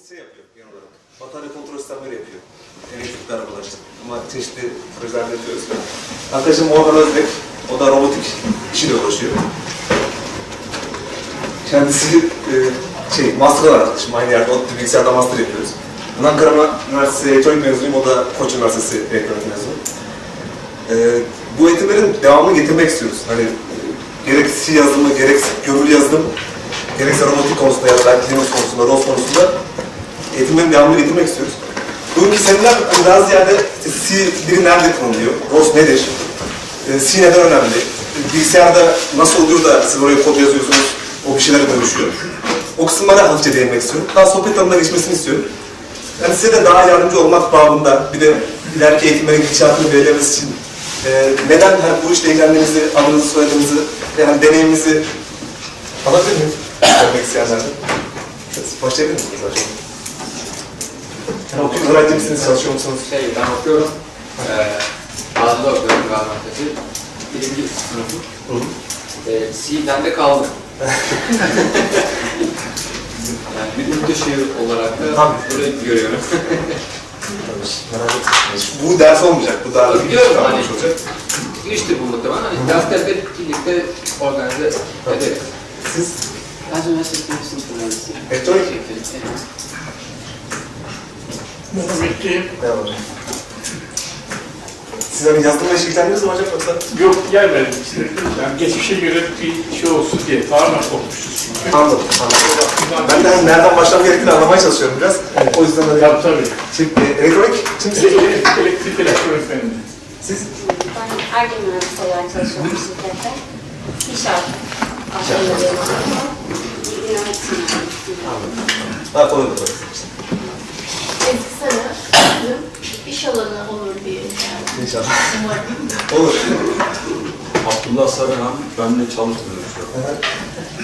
şey yapıyor genel olarak. Batarya kontrol sistemleri yapıyor. Elektrikli arabalar için. Ama çeşitli projelerde yapıyoruz. Arkadaşım Orhan Özbek, o da robotik işiyle uğraşıyor. Kendisi master var arkadaşım. Aynı yerde ODTÜ bilgisayarda master yapıyoruz. Ankara Üniversitesi elektronik mezunuyum, o da Koç Üniversitesi elektronik mezunu. Bu eğitimlerin devamını getirmek istiyoruz. Hani gerek C yazılımı, gerek gömülü yazılım, gerekse robotik konusunda ya da belki Linux konusunda, ROS konusunda eğitimlerin devamını getirmek istiyoruz. Bugünkü seminer biraz ziyade C dili nerede kullanılıyor, ROS nedir, C neden önemli, bilgisayarda nasıl oluyor da siz oraya kod yazıyorsunuz, o bir şeylere dönüşüyor. O kısımlara hafifçe değinmek istiyorum. Daha sohbet alanına geçmesini istiyorum. Yani size de daha yardımcı olmak babında, bir de ileriki eğitimlerin gidişatını belirlemesi için neden bu işle ilgilendiğinizi, adınızı, soyadınızı, yani deneyiminizi alabilir miyim? Görmek isteyenlerden. Başlayabilir misiniz acaba? Yani öğrenci misiniz, çalışıyor musunuz? Ben okuyorum. Bazıda okuyorum Gaziantep'te. Birinci sınıfım. C'den de kaldım. Yani bir ülke şehir olarak da böyle görüyorum. Merak etmeyin. Bu ders olmayacak, bu daha da bir biliyorum hani, olacak. İşte bu muhtemelen. Hani derslerle birlikte organize ederiz. Siz? Ben üniversite sınıf öğrencisiyim. Elektronik? Mehmet'ciğim. Devam hocam. Siz hani yazılımla ilgilendiniz mi hocam yoksa? Yok, gelmedim işte. Yani geçmişe göre bir şey olsun diye. Tamamen korkmuşuz çünkü. Anladım. Ben de hani nereden başlamam gerektiğini anlamaya çalışıyorum biraz. Evet. O yüzden hani... Tabii. Şimdi elektronik, kimsiniz? Elektrik mühendisi. Siz? Ben Ergin mühendisi olarak çalışıyorum şirkette. İnşaat aşamalarıyım aslında. Dinlemek için mühendisiyim. Daha kolay olur. Eski sene iş alanı olur diye yani. İnşallah. Umarım. Olur. Abdullah Sarıhan, benimle çalışmıyorum şu an.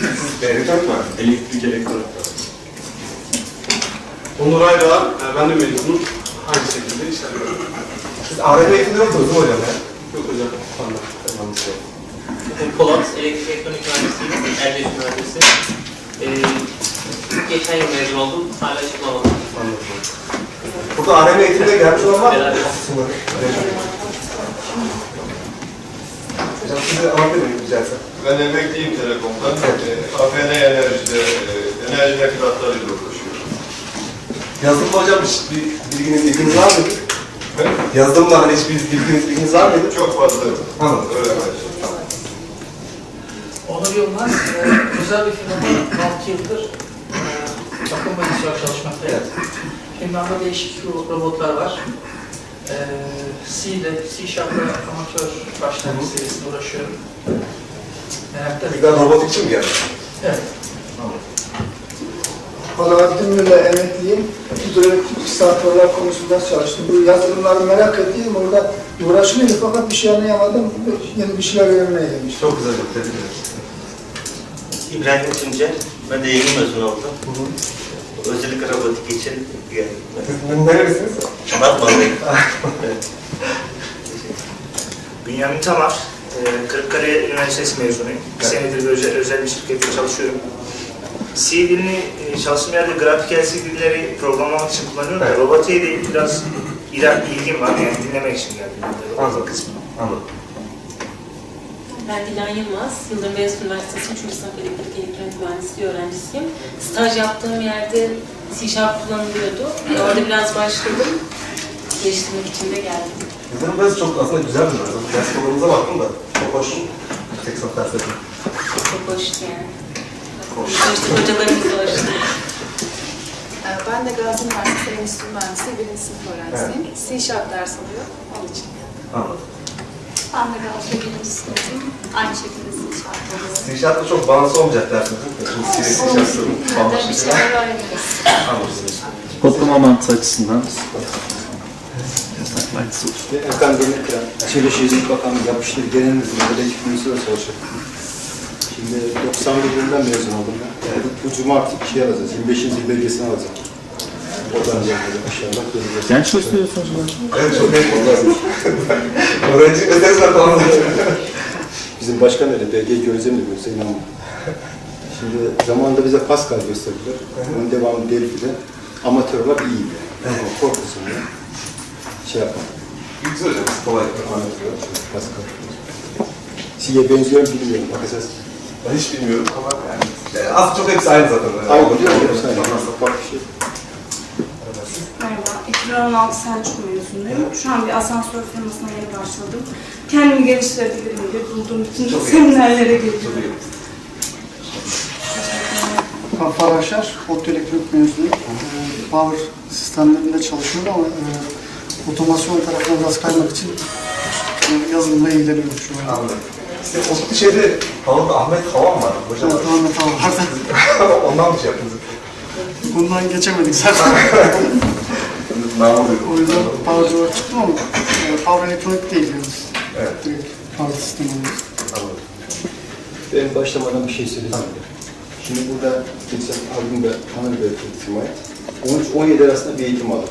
Siz elektronik mi? Elektrik elektronik. Onur Aydağ, ben de mezunum. Aynı şekilde işlem. Siz ARM eğitimde yoktunuz değil mi hocam ya? Yok hocam. Tamam. Polat, elektrik elektronik mühendisiyim, Erciyes Üniversitesi. Geçen yıl mezun oldum, hala hiç bulamadım. Anladım. Burada ARM eğitimine gelmiş olan var mı? Hocam size anlatabilir miyim rica etsem? Ben emekliyim Telekom'dan. AFN Enerji'de enerji naklilatlarıyla uğraşıyorum. Yazılımda hocam bir bilginiz, ilginiz var mıydı? Yazılımda hani hiçbir bilginiz var mıydı? Çok fazla Anladım. öğrenmeye Onur Yılmaz, özel bir firmada 6 yıldır takım mühendisi olarak çalışmaktayım. Firmamda değişik robotlar var. C#'da amatör başlangıç seviyesinde uğraşıyorum. Tekrar robotik için mi geldi? Evet. Alaaddin Müller emekliyim. Hidrolik santrallar konusunda çalıştım. Bu yazılımları merak ettiğim orada uğraşmıyordu fakat bir şey anlayamadım. Yeni bir şeyler öğrenmeye gelmiş. Çok güzel, tebrik ederim. İbrahim Tuncer, ben de yeni mezun oldum. Özellikle robotik için geldim. Siz nerelisiniz? Batmanlıyım. Bünyamin Tamar, Kırıkkale Üniversitesi mezunuyum. Bir senedir özel bir şirkette çalışıyorum. C dilini çalıştığım yerde grafik LC dilleri programlamak için kullanıyorum da robotiğe de biraz ilgim var, yani dinlemek için geldim. Anladım. Anladım. Ben Dilan Yılmaz, Yıldırım Beyazıt Üniversitesi 3. sınıf elektrik elektronik mühendisliği öğrencisiyim. Staj yaptığım yerde C# kullanılıyordu. Orada biraz başladım. Geliştirmek için de geldim. Yazılım biraz çok aslında güzel bir yazılım. Ders programımıza baktım da çok hoş. Tek sınıf dersleri. Çok hoştu yani. İşte hocalarımız da hoştu. Ben de Gazi Üniversitesi Endüstri Mühendisliği 1. sınıf öğrencisiyim. C# ders alıyor, onun için. Anladım. Ben de Gazi'de 1. sınıfım. Aynı şekilde C# alıyor. C#'da çok bağlantısı olmayacak dersiniz. Şimdi C#'da Nereden bir şeyler öğreniriz. Anladım. Kodlama mantığı açısından. Erkan Demirkıran, Çevre Şehircilik Bakanlığı yapmıştır. Genel müdürlüğünde elektrik mühendisliği çalışıyorum. Şimdi 91 yılından mezun oldum ben. Bu cuma artık şey alacağız, 25. yıl belgesini alacağım. Oradan geldim inşallah. Genç gösteriyorsunuz mu? Evet, çok memnun. Öğrenci öderiz var tamam. Bizim başkan öyle, BG Gözlem'le görse inanmam. Şimdi zamanında bize Pascal gösterdiler. Onun devamı Delphi'de. amatör olarak iyiyim yani. Ama korkusun ya. Şey yapma. Güzel hocam, kolay. C'ye benziyor mu bilmiyorum. Bakacağız. Ben hiç bilmiyorum ama yani az çok hepsi aynı zaten. Aynı biliyor musun? Farklı bir şey. Merhaba, 2016 Selçuk mezunuyum. Şu an bir asansör firmasına yeni başladım. Kendimi geliştirebilirim diye bulduğum için Çok iyi. seminerlere geliyorum. Gafar Aşar, ODTÜ Elektrik mezunuyum. Power sistemlerinde çalışıyorum ama otomasyon tarafına biraz kaymak için yazılımla ilgileniyorum şu an. Anladım. İşte o şeyde Havada Ahmet Havan var hocam. Evet, Ahmet Havan. Ondan mı şey yaptınız? Bundan geçemedik zaten. O yüzden Power'cı olarak çıktım ama Power elektronik değil yani. Evet. Direkt Power sistemi oluyor. Anladım. Ben başlamadan bir şey söyleyeyim. Şimdi burada geçen albümde Tanrı Belki firmaya 13-17 arasında bir eğitim aldık.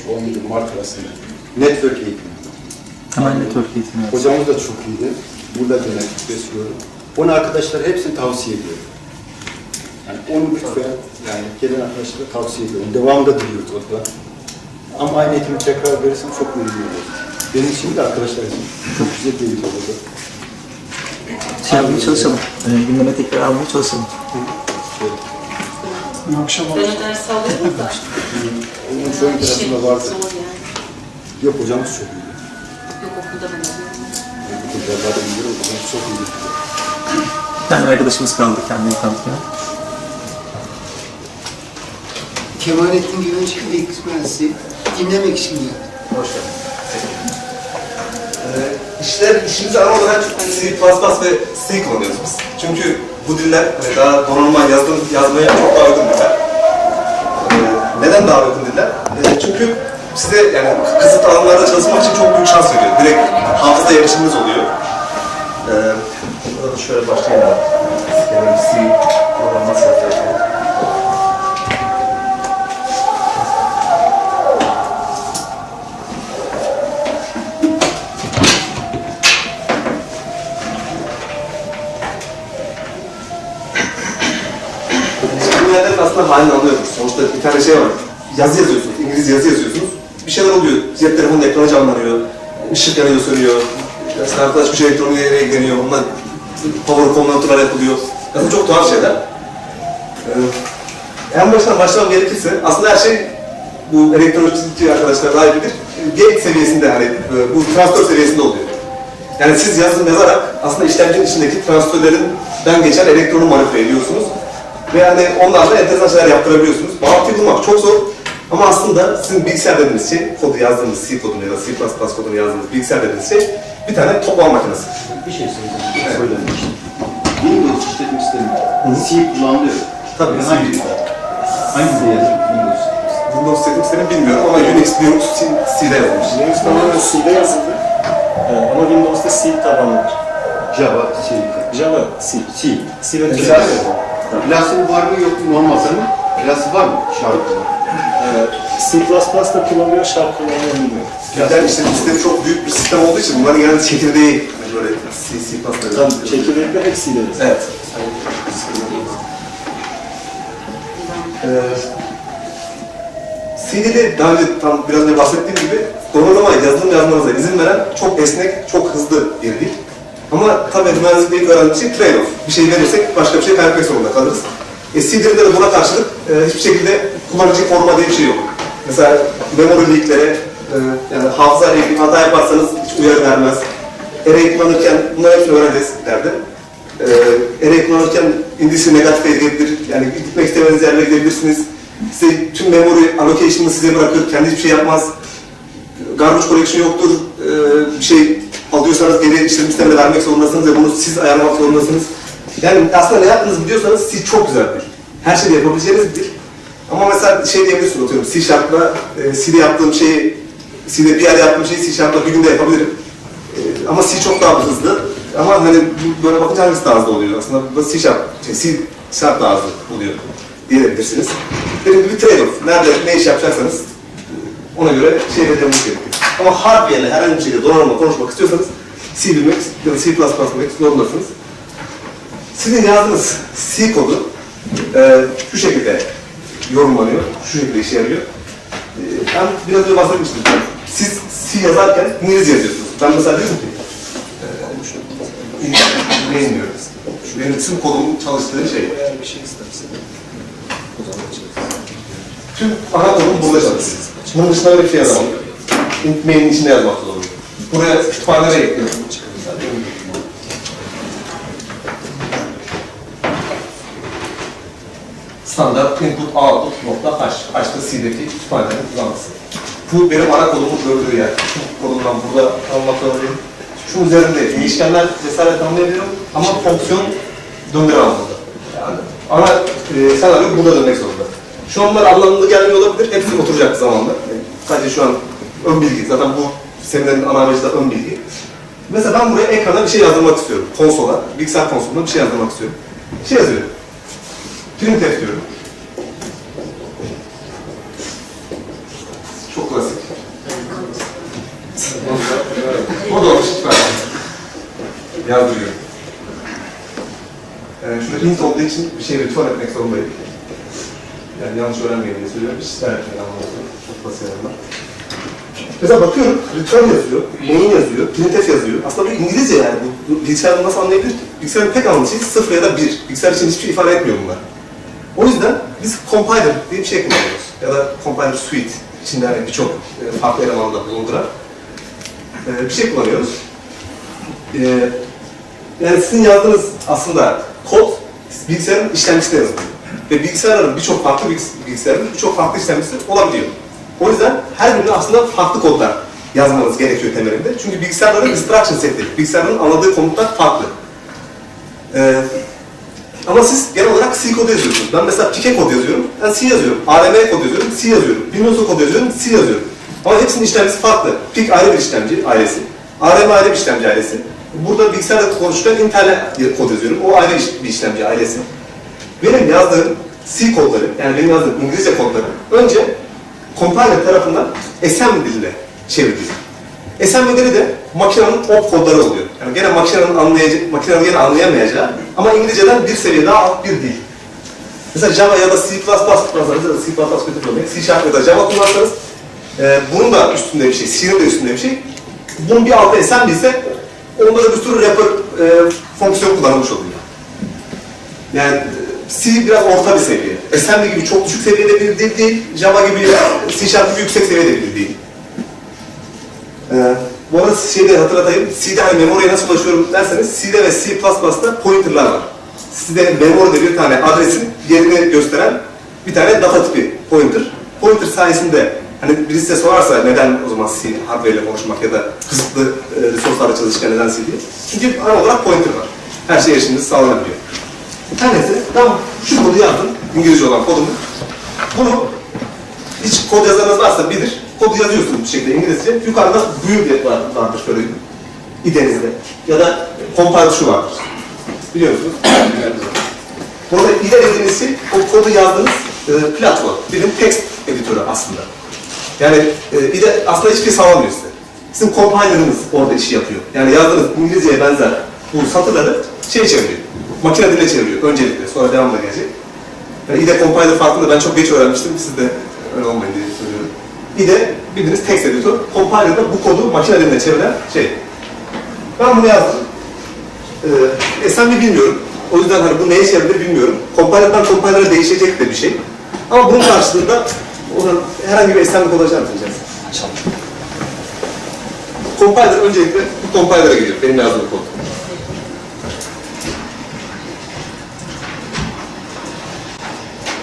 13-17 Mart arasında. Network eğitimi. Hemen network eğitimi. Hocamız da çok iyiydi. Burada genel besliyorum. Onu arkadaşlara hepsini tavsiye ediyorum. Yani onu lütfen yani gelen arkadaşlara tavsiye ediyorum. Devamında diliyoruz orada. Ama aynı eğitimi tekrar verirsem çok memnun olurum. Benim için de arkadaşlar için çok güzel bir eğitim oldu. Şey yapmaya çalışalım. Gündeme tekrar almaya çalışalım. Akşam Ben o ders alıyorum da. Onun şu ön tarafında vardı. Zor yani. Yok hocamız çok iyi. Yok okulda ben alıyorum. Okullarda biliyorum hocamız çok iyi. Bir tane arkadaşımız kaldı kendini tanıtmaya. Kemalettin Güvenç Elektrik Mühendisi dinlemek için geldim. Hoş geldin. İşimizi ana olarak C++ ve C kullanıyoruz biz. Çünkü bu diller daha donanıma yazmaya çok daha uygun diller. Neden daha uygun diller? Çünkü size yani kısıtlı alanlarda çalışmak için çok büyük şans veriyor. Direkt hafıza erişiminiz oluyor. Burada da şöyle başlayalım. Yani C program nasıl yapacağız? Cümlelerin aslında halini anlıyoruz. Sonuçta bir tane şey var. Yazı yazıyorsunuz, İngilizce yazı yazıyorsunuz. Bir şeyler oluyor. Cep telefonun ekranı canlanıyor. Işık yanıyor, sönüyor. Mesela arkadaş bir şey elektronik yere ekleniyor. Onunla power konsantralar yapılıyor. Aslında çok tuhaf şeyler. En baştan başlamam gerekirse aslında her şey bu elektronikçi arkadaşlar daha iyi bilir. Gate seviyesinde yani bu transistör seviyesinde oluyor. Yani siz yazılım yazarak aslında işlemcinin içindeki transistörlerinden geçen elektronu manipüle ediyorsunuz. Ve yani onlarla enteresan şeyler yaptırabiliyorsunuz. Bağlantıyı bulmak çok zor. Ama aslında sizin bilgisayar dediğiniz şey, kodu yazdığınız C kodunu ya da C++ kodunu yazdığınız bilgisayar dediğiniz şey bir tane toplama makinesi. Bir şey söyleyeceğim. Evet. Söylemiştim. Windows işletim sistemi C kullanılıyor. Tabii. Hangi C yazıyor? Windows işletim sistemi bilmiyorum ama Unix, Linux C'de yazılmış. Linux tamamen C'de yazıldı. Ama Windows'da C tabanlıdır. Java, C. Java, C. C'den Plası var mı yok mu normal mi? Plası var mı? Şarkı. C++'da kullanıyor, şarkı kullanıyor bilmiyorum. Yani işletim sistemi çok büyük bir sistem olduğu için bunların genelde çekirdeği böyle C++'da. Tabii, çekirdekler hep C'deriz. Evet. C dili daha önce biraz önce bahsettiğim gibi donanıma, yazılım yazmanıza izin veren çok esnek, çok hızlı bir dil. Ama tabii mühendislikte ilk öğrendiği şey trade-off. Bir şey verirsek başka bir şey kaybetmek zorunda kalırız. C dilinde de buna karşılık hiçbir şekilde kullanıcı koruma diye bir şey yok. Mesela memory leaklere, yani hafıza ile ilgili hata yaparsanız hiç uyarı vermez. Array kullanırken bunları hepsini öğreneceğiz derdi. Array kullanırken indisi negatife edebilir, yani gitmek istemediğiniz yerlere gidebilirsiniz. Size tüm memory allocation'ını size bırakır, kendi hiçbir şey yapmaz. Garbage collection yoktur, bir şey alıyorsanız geri işletim sistemine vermek zorundasınız ve bunu siz ayarlamak zorundasınız. Yani aslında ne yaptığınızı biliyorsanız C çok güzel bir dil. Her şeyi yapabileceğiniz bir dil. Ama mesela şey diyebilirsiniz, atıyorum C Sharp'la C'de yaptığım şeyi, C'de bir yerde yaptığım şeyi C Sharp'la bir günde yapabilirim. Ama C çok daha hızlı. Ama hani böyle bakınca hangisi daha hızlı oluyor aslında? C Sharp daha hızlı oluyor diyebilirsiniz. Dediğim gibi trade-off. Nerede ne iş yapacaksanız ona göre şey verilmeniz gerekiyor. Ama hardware'le herhangi bir şekilde donanımla konuşmak istiyorsanız C bilmek ya da C++ bilmek zorundasınız. Sizin yazdığınız C kodu şu şekilde yorumlanıyor. Şu şekilde işe yarıyor. Ben biraz önce bahsetmiştim. Siz C yazarken İngilizce yazıyorsunuz. Ben mesela diyorum ki ne diyorum? Benim tüm kolumun çalıştığı şey. Bir şey istersen. Tüm ana kolum burada çalışıyor. Bunun dışında öyle bir şey yazamam. Mailin içinde yazmak zorunda. Buraya kütüphanelere ekliyorum. Standart input output nokta h. H'da C'deki kütüphanenin kullanması. Bu benim ana kolumun gördüğü yer. Şu kolumdan burada almak zorundayım. Şunun üzerinde değişkenler vesaire tanımlayabiliyorum ama fonksiyon döndüremem burada. Yani ana senaryo burada dönmek zorunda. Şu an bunlar anlamlı gelmiyor olabilir. Hepsi oturacak zamanla. Sadece şu an ön bilgi. Zaten bu seminerin ana amacı da ön bilgi. Mesela ben buraya ekrana bir şey yazdırmak istiyorum. Konsola, bilgisayar konsoluna bir şey yazdırmak istiyorum. Bir şey yazıyorum. Printf diyorum. Çok klasik. O da olmuş. Yazdırıyorum. Şurada int olduğu için bir şey return etmek zorundayım. Yani yanlış öğrenmeyin diye söylüyorum. Hiç tercih anlamıyorum. Çok basit yanında. Mesela bakıyorum, return yazıyor, main yazıyor, printf yazıyor. Aslında bu İngilizce yani. Bu bilgisayarda nasıl anlayabilir ki? Bilgisayarın tek anlamı şey 0 ya da 1. Bilgisayar için hiçbir şey ifade etmiyor bunlar. O yüzden biz compiler diye bir şey kullanıyoruz. Ya da compiler suite. İçinde hani birçok farklı elemanı bulunduran bir şey kullanıyoruz. Yani sizin yazdığınız aslında kod bilgisayarın işlemcisine yazılıyor. Ve bilgisayarların birçok farklı bilgisayarın birçok farklı işlemcisi olabiliyor. O yüzden her birine aslında farklı kodlar yazmanız gerekiyor temelinde. Çünkü bilgisayarların instruction setleri, bilgisayarların anladığı komutlar farklı. Ama siz genel olarak C kodu yazıyorsunuz. Ben mesela Pike kod yazıyorum, ben C yazıyorum. ARM kod yazıyorum, C yazıyorum. Windows kod yazıyorum, C yazıyorum. Ama hepsinin işlemcisi farklı. Pik ayrı bir işlemci ailesi. ARM ayrı bir işlemci ailesi. Burada bilgisayarda konuşurken Intel kod yazıyorum. O ayrı bir işlemci ailesi. Benim yazdığım C kodları, yani benim yazdığım İngilizce kodları önce compiler tarafından assembly diline çevriliyor. Assembly'leri de makinenin op kodları oluyor. Yani gene makinenin yine anlayamayacağı ama İngilizceden bir seviye daha alt bir dil. Mesela Java ya da C++ kullansanız ya da C++ kötü bir örnek, C# ya da Java kullansanız bunun da üstünde bir şey, C'nin de üstünde bir şey. Bunun bir altı assembly ise onda da bir sürü wrapper fonksiyon kullanılmış oluyor. Yani C biraz orta bir seviye. Assembly gibi çok düşük seviyede bir dil değil, Java gibi, C# gibi yüksek seviyede bir dil değil. Bu arada şeyde hatırlatayım, C'de hani memoriye nasıl ulaşıyorum derseniz, C'de ve C++'da pointer'lar var. Size memoride bir tane adresin yerini gösteren bir tane data tipi pointer. Pointer sayesinde hani birisi size sorarsa neden o zaman C hardware ile konuşmak ya da kısıtlı resurslarla çalışırken neden C diye. Çünkü ana olarak pointer var. Her şeye erişiminiz sağlanabiliyor. Her neyse, ben şu kodu yazdım, İngilizce olan kodumu. Bunu hiç kod yazarınız varsa bilir, kodu yazıyorsunuz bir şekilde İngilizce. Yukarıda build vardır şöyle idenizde. Ya da compile şu vardır. Biliyor musunuz? Burada IDE dediğiniz şey, o kodu yazdığınız platform. Bizim text editörü aslında. Yani IDE aslında hiçbir şey sağlamıyor size. Sizin compiler'ınız orada işi yapıyor. Yani yazdığınız İngilizceye benzer bu satırları çeviriyor. Makine diline çeviriyor öncelikle, sonra devamla gelecek. Yani IDE compiler farkında ben çok geç öğrenmiştim, siz de öyle olmayın diye söylüyorum. IDE bildiğiniz text editör, compiler'da bu kodu makine diline çeviren şey. Ben bunu yazdım. Assembly bilmiyorum. O yüzden hani bu neye çevrilir bilmiyorum. Compiler'dan compiler'a değişecek de bir şey. Ama bunun karşılığında herhangi bir assembly kodu açamayacağız. Compiler öncelikle bu compiler'a geliyor, benim yazdığım kod.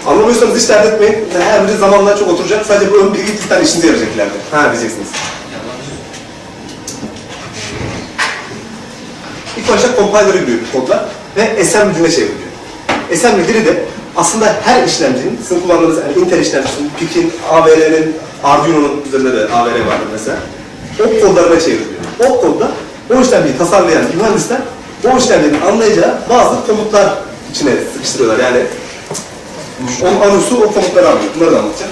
Anlamıyorsanız hiç dert etmeyin. Her biri zamanla çok oturacak. Sadece bu ön bilgi cidden işinize yarayacak ileride. Ha diyeceksiniz. İlk başta compiler'a giriyor kodlar ve assembly diline çevriliyor. Assembly dili de aslında her işlemcinin, sizin kullandığınız yani Intel işlemcisinin, PIC'in, AVR'nin, Arduino'nun üzerinde de AVR vardır mesela. O kodlarına çevriliyor. O kodda o işlemciyi tasarlayan mühendisler o işlemlerin anlayacağı bazı komutlar içine sıkıştırıyorlar. Yani onun anısı o komutları alıyor. Bunları da anlatacağım.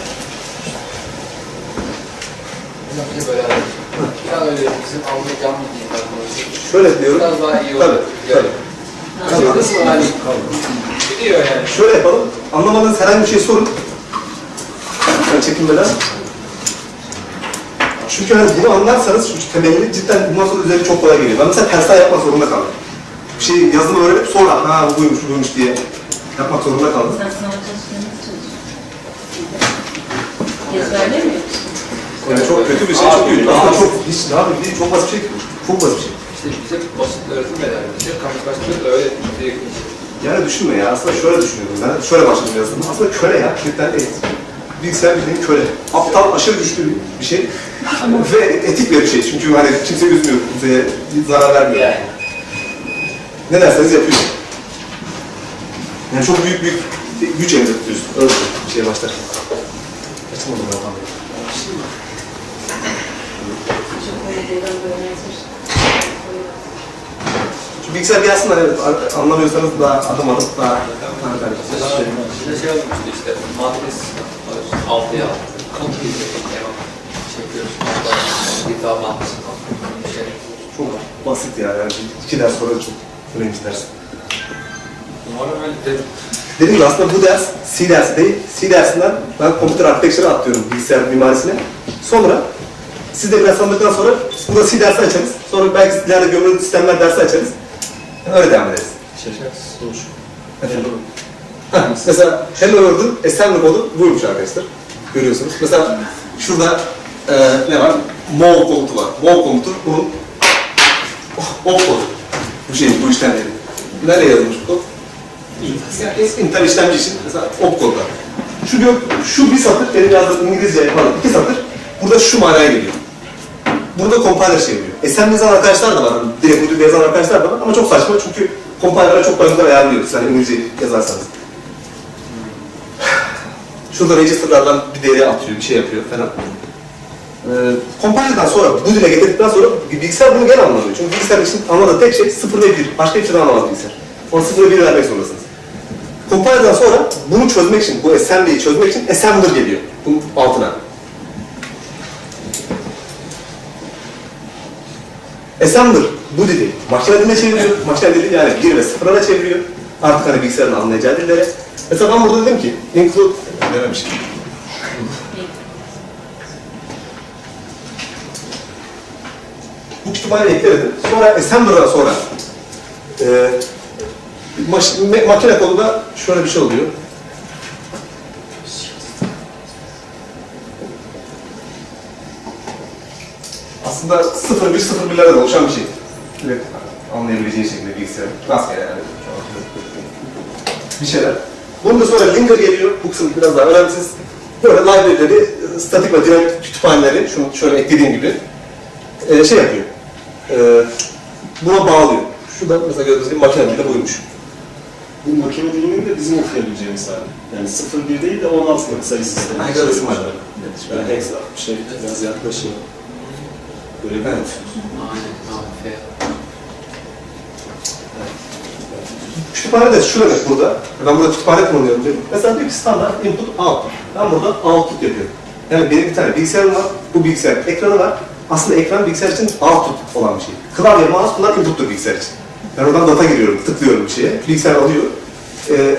Bize böyle biraz öyle bizim anlayacağımız diyeyim. Şöyle diyorum. Biraz daha iyi olur. Tabii. Nasıl hani? Gidiyor yani. Şöyle yapalım. Anlamadığınız herhangi bir şey sorun. getirmeden. Çünkü hani bunu anlarsanız şu temelini cidden bundan sonra üzerine çok kolay geliyor. Ben mesela tersten yapmak zorunda kaldım. Bir şey yazılımı öğrenip sonra ha buymuş diye yapmak zorunda kaldım. Sen sınava çalışmaya nasıl çalışıyorsun? Ezberlemiyor musun? Yani çok kötü bir şey, çok kötü. Aslında çok, hiç ne yapayım değil, çok basit bir şey. Çok basit bir şey. İşte bize basit öğretilmeden bize karşılaştırıp öğretilmeye Yani düşünme ya, aslında şöyle düşünüyorum ben. Şöyle başladım yazılım. Aslında köle ya, cidden bilgisayar bildiğin köle. Aptal, aşırı güçlü bir şey. Ve etik bir şey. Çünkü hani kimse üzmüyor, kimseye zarar vermiyor. yani. Ne derseniz yapıyor. Yani çok büyük güç elde tutuyorsun. Öyle bir şeye başlar. Açılmadım ben tamam. Şu bilgisayar gelsin hani anlamıyorsanız daha adım daha Bizde şey olmuştu işte, matris 6'ya 6. Komple çekiyoruz. Bir daha matris şey. çok basit ya. Yani 2 ders sonra çok önemli ders. Normal dedim. Dediğim gibi aslında bu ders C dersi değil. C dersinden ben computer architecture'a atlıyorum bilgisayar mimarisine. Sonra siz de biraz anladıktan sonra burada C dersi açarız. Sonra belki ileride gömülü sistemler dersi açarız. Yani öyle devam ederiz. Mesela Hello World'un assembly kodu buymuş arkadaşlar. Görüyorsunuz. Mesela şurada ne var? Mov komutu var. Mov komutu bunun op kodu. Bu işlemleri. Nereye yazılmış bu kod? Intel işlemci için mesela op kodda. Şu bir satır, benim yazdığım İngilizce pardon 2 satır, burada şu manaya geliyor. Burada compiler şey yapıyor. Assembly yazan arkadaşlar da var, direkt modülde yazan arkadaşlar da var ama çok saçma çünkü compiler'a çok fazla ayarlıyor yani İngilizce yazarsanız. Şurada register'lardan bir değeri atıyor, bir şey yapıyor falan. Compiler'dan sonra, bu dile getirdikten sonra bilgisayar bunu gene anlamıyor. Çünkü bilgisayar için anladığı tek şey 0 ve 1. Başka hiçbir şey anlamaz bilgisayar. Ona 0 ve 1 vermek zorundasınız. Compiler'dan sonra bunu çözmek için, bu assembly'yi çözmek için assembler geliyor bunun altına. Assembler bu dili makine diline çeviriyor. Makine dili yani 1 ve 0'a çeviriyor. Artık hani bilgisayarın anlayacağı dillere. Mesela ben burada dedim ki include dememişim. Bu kütüphaneyi ekledim. Sonra assembler'dan sonra makine kodunda şöyle bir şey oluyor. Aslında 0-1-0-1'lerden oluşan bir şey. Evet, anlayabileceği şekilde bilgisayar. Rastgele yani. Bir şeyler. Bunun da sonra linker geliyor. Bu kısım biraz daha önemsiz. Böyle library'leri, statik ve dinamik kütüphaneleri, şunu şöyle eklediğim gibi şey yapıyor. Buna bağlıyor. Şurada mesela gördüğünüz gibi makine dili de buymuş. Bu makine dilinin de bizim okuyabileceğimiz hali. Yani 0-1 değil de 16 sayı sistemi. Hangi arası var? Yani ekstra şey biraz yaklaşıyor. Böyle bir Kütüphane de şu demek burada. Ben burada kütüphane kullanıyorum dedim. Mesela diyor ki standart input output. Ben burada output yapıyorum. Yani benim bir tane bilgisayarım var. Bu bilgisayar ekranı var. Aslında ekran bilgisayar için output olan bir şey. Klavye, mouse bunlar input'tur bilgisayar için. Ben oradan data giriyorum, tıklıyorum bir şeye. Bilgisayar alıyor.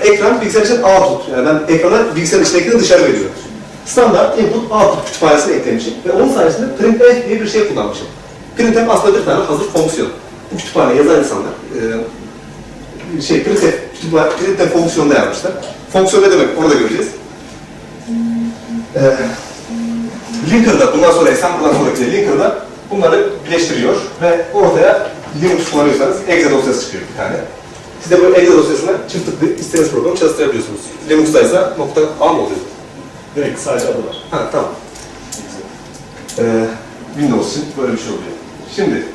Ekran bilgisayar için output. Yani ben ekrana bilgisayarın içindekini dışarı veriyorum. Standart input output kütüphanesine eklemişim. Ve onun sayesinde printf diye bir şey kullanmışım. Printf aslında bir tane hazır fonksiyon. Bu kütüphane yazan insanlar printf fonksiyonunda yazmışlar. Fonksiyon ne demek? Onu da göreceğiz. Linker'da, bundan sonra assembler'dan sonraki linker'da bunları birleştiriyor ve ortaya Linux kullanıyorsanız exe dosyası çıkıyor bir tane. Siz de bu exe dosyasına çift tıklayıp istediğiniz programı çalıştırabiliyorsunuz. Linux'ta ise .a mı oluyor? direkt sadece adı var. Ha tamam. Windows için böyle bir şey oluyor. Şimdi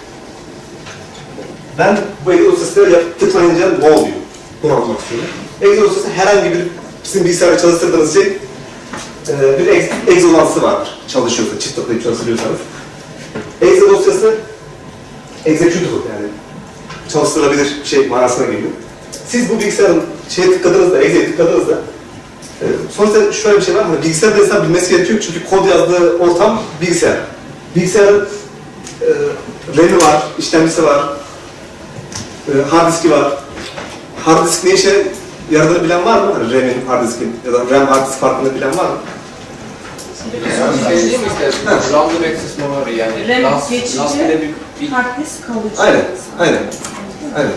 ben bu exe dosyasına tıklayınca ne oluyor? Bunu anlatmak istiyorum. Exe dosyası herhangi bir sizin bilgisayarda çalıştırdığınız şey bir exe ulantısı vardır. Çalışıyorsa, çift tıklayıp çalıştırıyorsanız. Exe dosyası executable yani çalıştırılabilir şey manasına geliyor. Siz bu bilgisayarın şeye tıkladığınızda, exe'ye tıkladığınızda sonuçta şöyle bir şey var mı? Bilgisayarda insan bilmesi gerekiyor çünkü kod yazdığı ortam bilgisayar. Bilgisayarın RAM'i var, işlemcisi var, hard diski var. Hard disk ne işe yaradığını bilen var mı? RAM'in, hard diskin ya da RAM hard disk farkını bilen var mı? Şey değil mi işte? Random access memory yani. RAM Last geçici, bir hard disk kalıcı. Aynen, aynen. Aynen.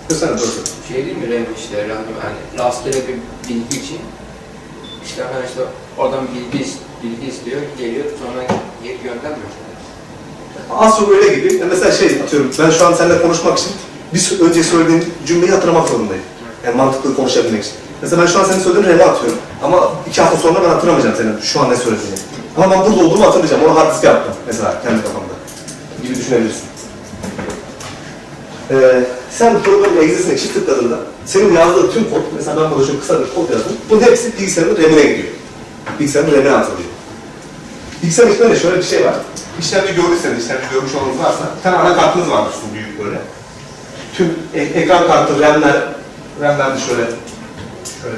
Görsene, dur. şey değil mi RAM işte random yani rastgele bir bilgi için işte arkadaşlar oradan bilgi istiyor, geliyor sonra geri göndermiyor. Az çok öyle gibi. Yani mesela şey atıyorum, ben şu an seninle konuşmak için bir önce söylediğin cümleyi hatırlamak zorundayım. Yani mantıklı konuşabilmek için. Mesela ben şu an senin söylediğin RAM'e atıyorum. Ama 2 hafta sonra ben hatırlamayacağım senin şu an ne söylediğini. Ama ben burada olduğumu hatırlayacağım. Onu hard diske yaptım mesela kendi kafamda. Gibi düşünebilirsin. Sen programın egzesine çift tıkladığında senin yazdığın tüm kod, mesela ben burada çok kısa bir kod yazdım. Bunun hepsi bilgisayarın RAM'ine gidiyor. Bilgisayarın RAM'ine atılıyor. Bilgisayarın içinde de şöyle bir şey var. İşlemci gördüyseniz, işlemci görmüş olmanız varsa, bir tane anakartınız vardır sizin büyük böyle. Tüm ekran kartı, RAM'ler de şöyle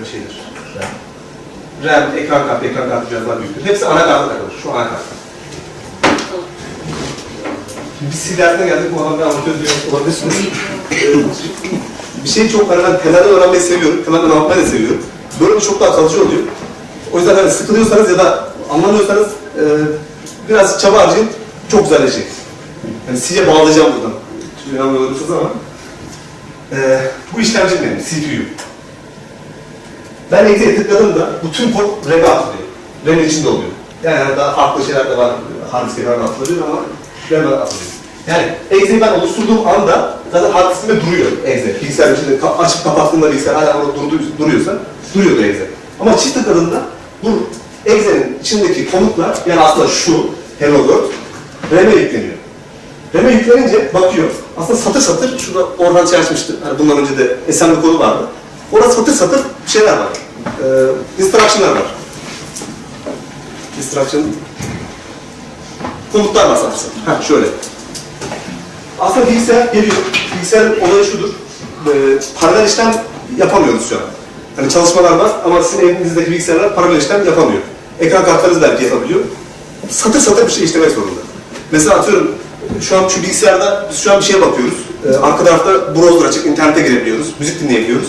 bir şeydir. RAM, ekran kartı biraz daha büyüktür. Hepsi anakarta takılır, şu anakart. Biz dersine geldik, bu adam bir anlatıyor diyor, olabilirsiniz. Bir şeyi çok, hani ben temelden öğrenmeyi seviyorum, temelden anlatmayı da seviyorum. Böyle çok daha kalıcı oluyor. O yüzden hani sıkılıyorsanız ya da anlamıyorsanız biraz çaba harcayın, çok güzelleşecek. Yani size bağlayacağım buradan. Şimdi inanmıyorsunuz ama. Bu işlemci benim, CPU. Ben exe'ye tıkladığımda bu tüm kod RAM'e atılıyor. RAM'in içinde oluyor. Yani daha farklı şeyler de var, hard disk'e falan atılıyor ama RAM'e atılıyor. Yani exe'yi ben oluşturduğum anda zaten hard disk'imde duruyor exe. Bilgisayarın içinde açıp kapattığımda bilgisayar hala orada duruyorsa duruyordu exe. Ama çift tıkladığımda bu exe'nin içindeki komutlar, yani aslında şu Hello World RAM'e yükleniyor. RAM'e yüklenince bakıyor. Aslında satır satır, şurada Orhan çalışmıştı. Yani bundan önce de assembly kodu vardı. Orada satır satır şeyler var. Instruction'lar var. Instruction komutlar var satır satır. Şöyle. Aslında bilgisayar geliyor. Bilgisayarın olayı şudur. Paralel işlem yapamıyoruz şu an. Hani çalışmalar var ama sizin evinizdeki bilgisayarlar paralel işlem yapamıyor. Ekran kartlarınız belki yapabiliyor. Satır satır bir şey işlemek zorunda. Mesela atıyorum, şu an şu bilgisayarda biz şu an bir şeye bakıyoruz. Arka tarafta browser açık, internete girebiliyoruz, müzik dinleyebiliyoruz.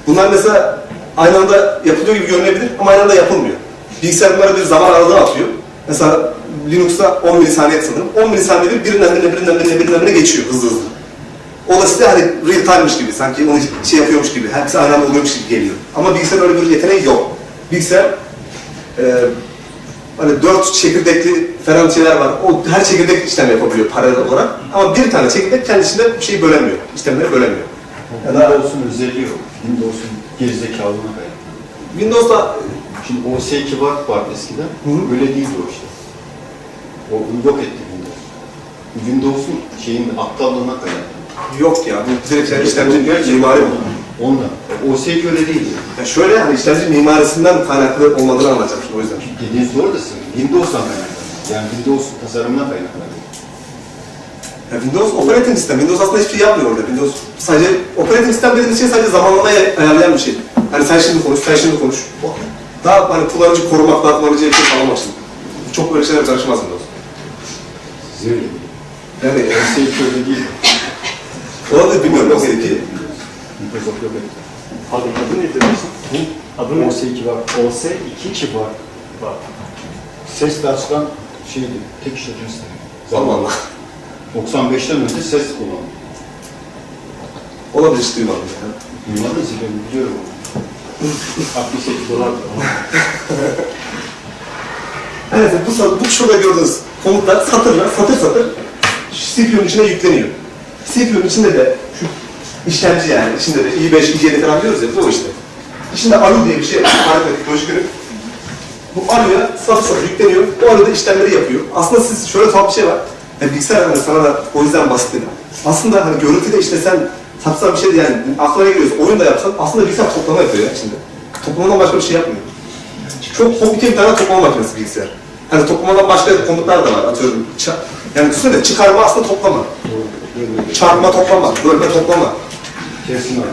Bunlar mesela aynı anda yapılıyor gibi görünebilir ama aynı anda yapılmıyor. Bilgisayar bunlara bir zaman aralığı atıyor. Mesela Linux'ta 10 milisaniye sanırım. 10 milisaniyede birinden birine geçiyor hızlı. O da size hani real time'mış gibi, sanki onu şey yapıyormuş gibi, hepsi aynı anda oluyormuş gibi geliyor. Ama bilgisayarın öyle bir yeteneği yok. Bilgisayar hani 4 çekirdekli falan şeyler var. O her çekirdek işlem yapabiliyor paralel olarak. Ama bir tane çekirdek kendi içinde bir şeyi bölemiyor. İşlemleri bölemiyor. Windows'un özelliği yok. Windows'un gerizekalılığına dayanıyor. Windows'ta şimdi OS2 var eskiden. Öyle değildi o işte. O yok etti Windows. Windows'un şeyin aptallığına dayanıyor. Yok ya, bu direkt işlemci mimari mi? Ondan. OS2 öyle değildi. Ya şöyle yani işlemci mimarisinden kaynaklı olmadığını anlatacağım o yüzden. Dediğiniz doğru da Windows'tan kaynaklanıyor. Yani Windows'un tasarımına kaynaklanıyor. Ya Windows operating sistem. Windows aslında hiçbir şey yapmıyor orada. Windows sadece operating sistem dediğiniz şey sadece zamanlamayı ayarlayan bir şey. Hani sen şimdi konuş, sen şimdi konuş. Daha hani kullanıcı korumak, daha kullanıcıya bir şey sağlamak için. Çok böyle şeyler karışmaz Windows. Siz öyle. Yani OS2 öyle değil. olabilir bilmiyorum OS2. Microsoft yok etti. Adı nedir dersin? Adı ne? OS2 var. OS2 var. Var. Sesle açılan şeydi, tek işletici sistemi. Allah Allah. 95'ten önce ses kullandı. Olabilir hiç duymadım yani. Duymadınız ya, ben biliyorum. 68 dolar. Evet, bu şurada gördüğünüz komutlar satır satır CPU'nun içine yükleniyor. CPU'nun içinde de şu işlemci yani, içinde de i5, i7 falan diyoruz ya, bu işte. İçinde ALU diye bir şey var, aritmetik lojik ünit. Bu ALU'ya satır yükleniyor, o ALU'da işlemleri yapıyor. Aslında siz şöyle tuhaf bir şey var, yani bilgisayar hani sana da o yüzden basit dedim. Aslında hani görüntüde işlesen, satsam bir şey de yani aklına geliyorsa, oyun da yapsan aslında bilgisayar toplama yapıyor ya şimdi. Toplamadan başka bir şey yapmıyor. Çok komplike bir tane toplama makinesi bilgisayar. Hani toplamadan başka komutlar da var, atıyorum. Yani düşünsene çıkarma aslında toplama. Çarpma toplama, bölme toplama. Kesin öyle.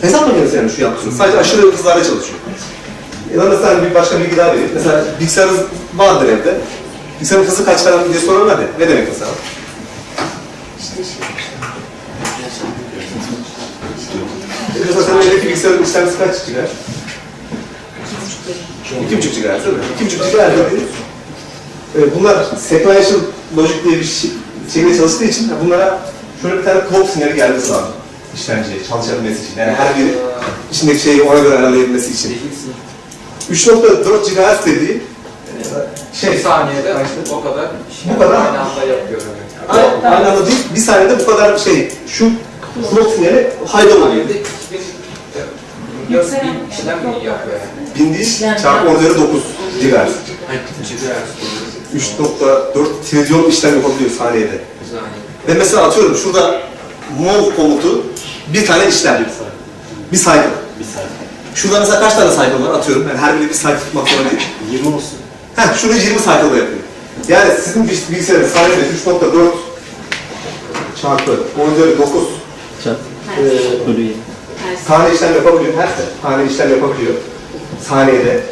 Hesap makinesi yani şu yaptığınız. Sadece aşırı hızlarla çalışıyor. Ya da mesela bir başka bilgi daha vereyim. Mesela bilgisayarınız vardır evde. Bilgisayarın hızı kaç falan diye sorarım hadi. Ne demek mesela? Mesela senin evdeki bilgisayarın işlemcisi kaç gider? 2,5 GHz değil mi? 2,5 GHz dediğimiz bunlar sequential logic diye bir şekilde çalıştığı için bunlara şöyle bir tane clock sinyali gelmesi lazım. İşlemciye çalışabilmesi için. Yani her biri içindeki şeyi ona göre ayarlayabilmesi için. 3.4 GHz dediği Bir saniyede o kadar bu kadar aynı anda yapıyor. aynı anda değil, bir saniyede bu kadar şu clock sinyali hayda oluyor. İşlem mi yapıyor yani? Bin değil, çarpı 10 üzeri 9 GHz. 3.4 trilyon işlem yapabiliyor saniyede. Ve mesela atıyorum şurada move komutu bir tane işlem. Bir cycle. Şurada mesela kaç tane cycle var atıyorum. Yani her biri bir cycle tutmak zorunda değil. 20 olsun. Şunu 20 cycle'da yapıyor. Yani sizin bilgisayarın saniyede 3.4 çarpı 10 üzeri 9 tane işlem yapabiliyor. Her tane işlem yapabiliyor. Saniyede.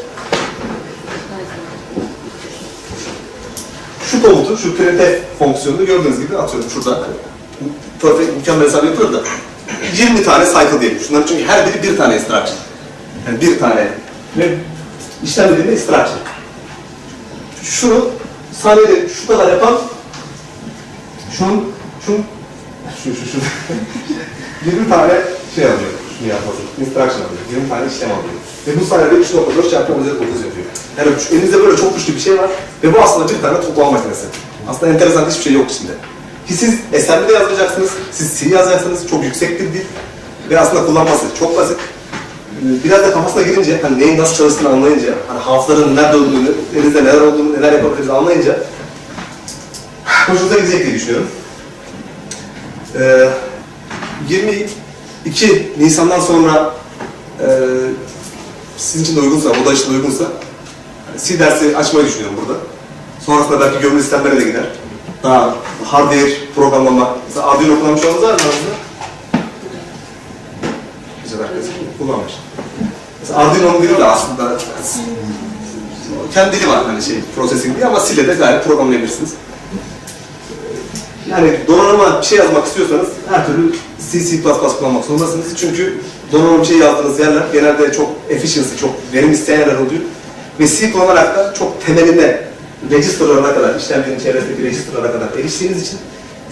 Şu komutu, şu printf fonksiyonunu gördüğünüz gibi atıyorum şurada. Perfect mükemmel hesap yapıyor da 20 tane cycle diyelim. Şunların çünkü her biri bir tane instruction. Yani bir tane ve işlem dediğinde instruction. Şunu saniyede şu kadar yapan şu 20 tane şey alıyor. Şunu yapması. Instruction alıyor. 20 tane işlem alıyor. Ve bu saniyede 3.4 çarpı 10 üzeri 9 yapıyor. Yani elinizde böyle çok güçlü bir şey var ve bu aslında bir tane toplama makinesi. Aslında enteresan hiçbir şey yok içinde. Ki siz assembly'de yazmayacaksınız, siz C yazacaksınız, çok yüksek bir dil ve aslında kullanması çok basit. Biraz da kafasına girince, hani neyin nasıl çalıştığını anlayınca, hani hafızaların nerede olduğunu, elinizde neler olduğunu, neler yapabiliriz anlayınca hoşunuza gidecek diye düşünüyorum. 22 Nisan'dan sonra sizin için de uygunsa, oda için de uygunsa C dersi açmayı düşünüyorum burada. Sonrasında belki gömülü sistemlere de gider. Daha hardware programlama, mesela Arduino kullanmış olanınız var mı aslında? Güzel herkes kullanmış. Mesela Arduino'nun dili de aslında kendi dili var hani processing diye ama C'yle de gayet programlayabilirsiniz. Yani donanıma bir şey yazmak istiyorsanız her türlü C++ kullanmak zorundasınız. Çünkü donanım bir şey yazdığınız yerler genelde çok efficiency, çok verim isteyen yerler oluyor. Ve C kullanarak da çok temeline, register'lara kadar, işlemcinin çevresindeki register'lara kadar eriştiğiniz için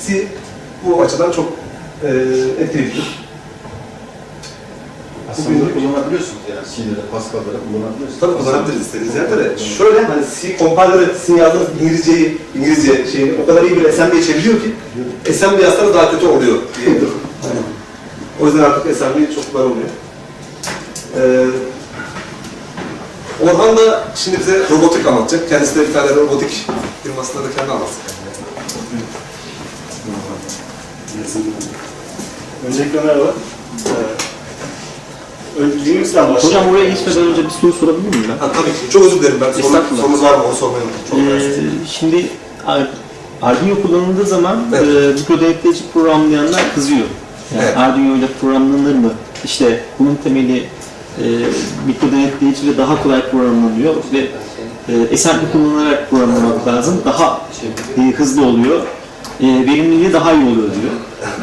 C bu açıdan çok etkilidir. Aslında kullanabiliyorsunuz yani C'de de Pascal'da da kullanabiliyorsunuz. Tabii kullanabiliriz istediğiniz yerde de. Şöyle hani C compiler'ı sizin yazdığınız İngilizce şeyini o kadar iyi bir assembly'ye çeviriyor ki assembly yazsanız daha kötü oluyor diyebilirim. O yüzden artık assembly çok kullanılmıyor. Orhan da şimdi bize robotik anlatacak. Kendisi de bir tane robotik firmasında da kendi anlatsın. Öncelikle merhaba. Önceliğimizden başlayalım. Hocam oraya geçmeden önce bir soru sorabilir miyim ben? Tabii ki. Çok özür dilerim. Ben sorunuz var mı? Onu sormayı unuttum. Şimdi Arduino kullanıldığı zaman mikro denetleyici programlayanlar kızıyor. Yani evet. Arduino ile programlanır mı? İşte bunun temeli mikro denetleyiciyle daha kolay programlanıyor ve assembly kullanarak programlamak lazım. Daha hızlı oluyor. Verimliliği daha iyi oluyor diyor.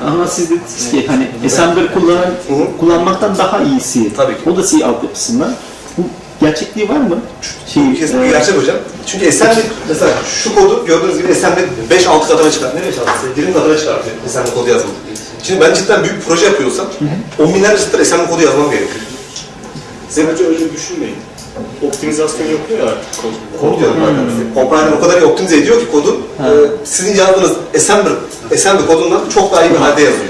Ama siz dediniz ki hani assembler kullanmaktan daha iyisi. Tabii ki. O da C altyapısından. Bu gerçekliği var mı? Kesinlikle gerçek hocam. Çünkü assembly mesela şu kodu gördüğünüz gibi assembly 5-6 katına çıkar. Ne 5-6? 20 katına çıkar assembly kodu yazmak. Şimdi ben cidden büyük bir proje yapıyorsam 10 binlerce satır assembly kodu yazmam gerekiyor. Sadece öyle düşünmeyin. Optimizasyon yapıyor ya artık kod. Kod diyorum ben. Compiler o kadar iyi optimize ediyor ki kodu sizin yazdığınız assembly kodundan çok daha iyi bir halde yazıyor.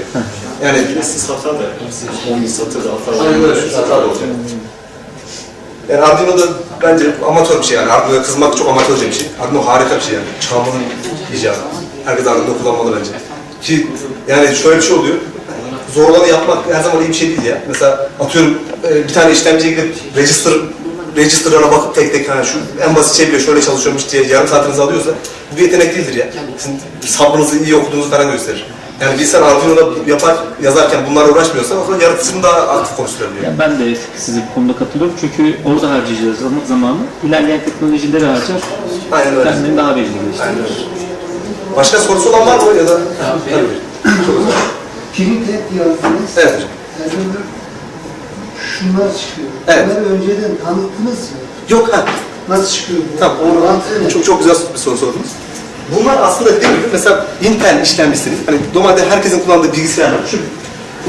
Yani siz hata da yaparsınız. 10 bin satırda hata var. Aynen öyle. Hata da olacak. Yani Arduino'da bence amatör bir şey yani. Arduino'ya kızmak çok amatörce bir şey. Arduino harika bir şey yani. Çağımızın icadı. Herkes Arduino kullanmalı bence. Ki yani şöyle bir şey oluyor. Zor olanı yapmak her zaman iyi bir şey değil ya. Mesela atıyorum bir tane işlemciye gidip register'lara bakıp tek tek hani şu en basit şey bile şöyle çalışıyormuş diye yarım saatinizi alıyorsa bu bir yetenek değildir ya. Sizin sabrınızı iyi okuduğunuzu falan gösterir. Yani bilgisayar Arduino'da yazarken bunlarla uğraşmıyorsa o zaman yaratıcının daha aktif konuşturabiliyor. Yani ben de size bu konuda katılıyorum çünkü orada harcayacağız zamanı. İlerleyen teknolojileri harcar. Aynen öyle. Kendini daha verimli gösterir. Başka sorusu olan var mı ya da? Tabii. Printed yazdınız. Evet hocam. Şunlar çıkıyor. Evet. Bunları önceden tanıttınız mı? Yok ha. Nasıl çıkıyor bu? Tamam. Çok güzel bir soru sordunuz. Bunlar aslında dediğim gibi mesela Intel işlemcisinin, hani normalde herkesin kullandığı bilgisayarlar, şu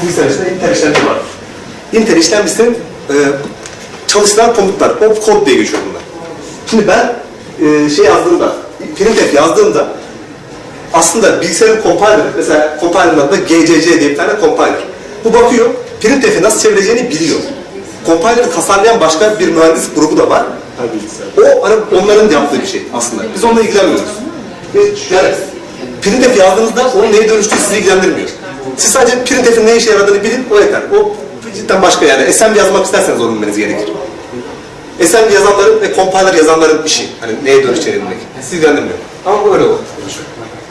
bilgisayar içinde Intel işlemci var. Intel işlemcisinin çalıştıran komutlar, op kod diye geçiyor bunlar. Şimdi ben yazdığımda, printf yazdığımda aslında bilgisayarın compiler'ı, mesela compiler'ın adında GCC diye bir tane compiler. Bu bakıyor, printf'i nasıl çevireceğini biliyor. Compiler'ı tasarlayan başka bir mühendis grubu da var. O hani onların yaptığı bir şey aslında. Biz onunla ilgilenmiyoruz. Yani printf yazdığınızda onun neye dönüştüğü sizi ilgilendirmiyor. Siz sadece printf'in ne işe yaradığını bilin, o yeter. O cidden başka yani. Assembly yazmak isterseniz onu bilmeniz gerekir. Assembly yazanların ve compiler yazanların işi. Hani neye dönüşeceğini bilmek. Sizi ilgilendirmiyor. Ama bu öyle olur.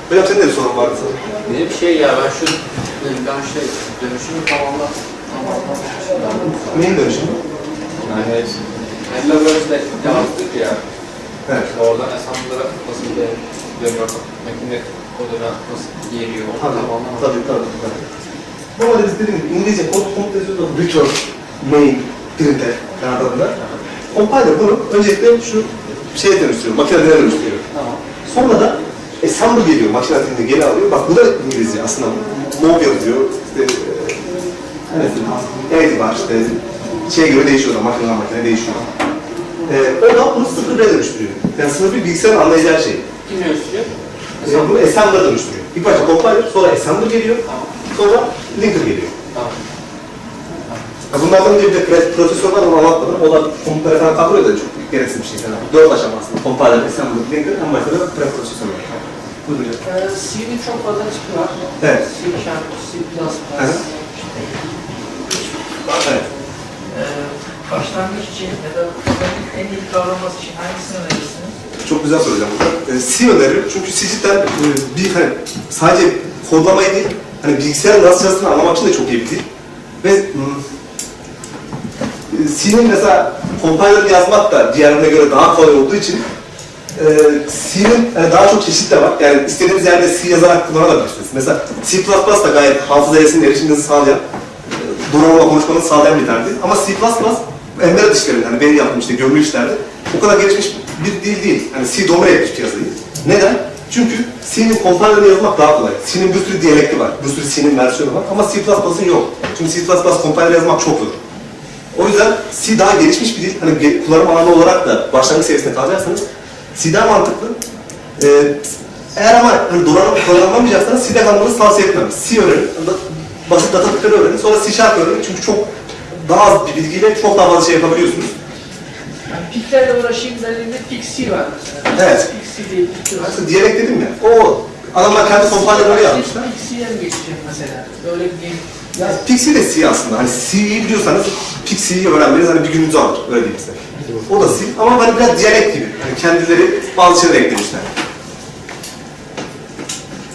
Hocam senin de bir sorun vardı sana. Benim dönüşümü tamamlamıştım. Neyin dönüşümü? Yani Helloverse'de yazdık ya. Evet. Oradan assembly'lara nasıl dönüyor, makine koduna nasıl geliyor, onu tamamlamak. Tabii. Normalde biz dediğim gibi İngilizce kod komut yazıyoruz. Return, main, printf anlamında. Compiler bunu öncelikle şu şeye dönüştürüyor, makine diline dönüştürüyor. Tamam. Sonra da assembly geliyor, makine dilini geri alıyor. Bak bu da İngilizce aslında. Mov yazıyor, evet var işte, şeye göre değişiyor da, makine değişiyor. O da bunu 0'a dönüştürüyor. Yani 0 bir bilgisayarın anlayacağı şey. Kim dönüştürüyor? Bunu assembler'a dönüştürüyor. İlk başta compiler, sonra assembler geliyor, sonra linker geliyor. Tamam. Bunlardan önce bir de prosesör var, onu anlatmadım. O da komutları falan kaldırıyor da çok gereksiz bir şey falan. 4 aşama aslında. Compiler, assembler, linker, en başta da preprosesör var. Buyurun hocam. C'nin çok fazla çıkı var. Evet. C Sharp, C++. Evet. Başlangıç için ya da en iyi kavraması için hangisini önerirsiniz? Çok güzel soracağım burada. C öneririm çünkü C cidden hani sadece kodlamayı değil, hani bilgisayarın nasıl çalıştığını anlamak için de çok iyi bir dil. Ve C'nin mesela compiler yazmak da diğerlerine göre daha kolay olduğu için C'nin yani daha çok çeşit de var. Yani istediğimiz yerde C yazarak kullanabilirsiniz. Mesela C++ da gayet hafıza erisinin erişiminizi sağlayan, donanımla konuşmanızı sağlayan bir tane dil. Ama C++ embedded işlerinde, hani benim yaptığım işte gömülü işlerde o kadar gelişmiş bir dil değil. Hani C domine etmiş piyasayı. Neden? Çünkü C'nin compiler'ını yazmak daha kolay. C'nin bir sürü diyalekti var, bir sürü C'nin versiyonu var ama C++'ın yok. Çünkü C++ compiler yazmak çok zor. O yüzden C daha gelişmiş bir dil. Hani kullanım alanı olarak da başlangıç seviyesinde kalacaksanız C daha mantıklı. Eğer ama hani donanım kullanamayacakssanız C'de kalmanızı tavsiye etmem. C öğrenin, basit data tipleri öğrenin, sonra C# öğrenin çünkü çok daha az bir bilgiyle çok daha fazla şey yapabiliyorsunuz. Yani piklerle uğraşayım dediğinde PixC var mesela. Evet. PixC diye bir fikir var. Aslında diyalekt dedim ya, o adamlar kendi compiler'ını yapmışlar. PixC'ye mi geçeceğim mesela? Böyle bir game. Yani Pixie de C aslında. Hani C'yi biliyorsanız Pixie'yi öğrenmeniz hani bir gününüzü alır. Öyle diyeyim size. O da C ama hani biraz diyalekt gibi. Yani kendileri bazı şeyler eklemişler.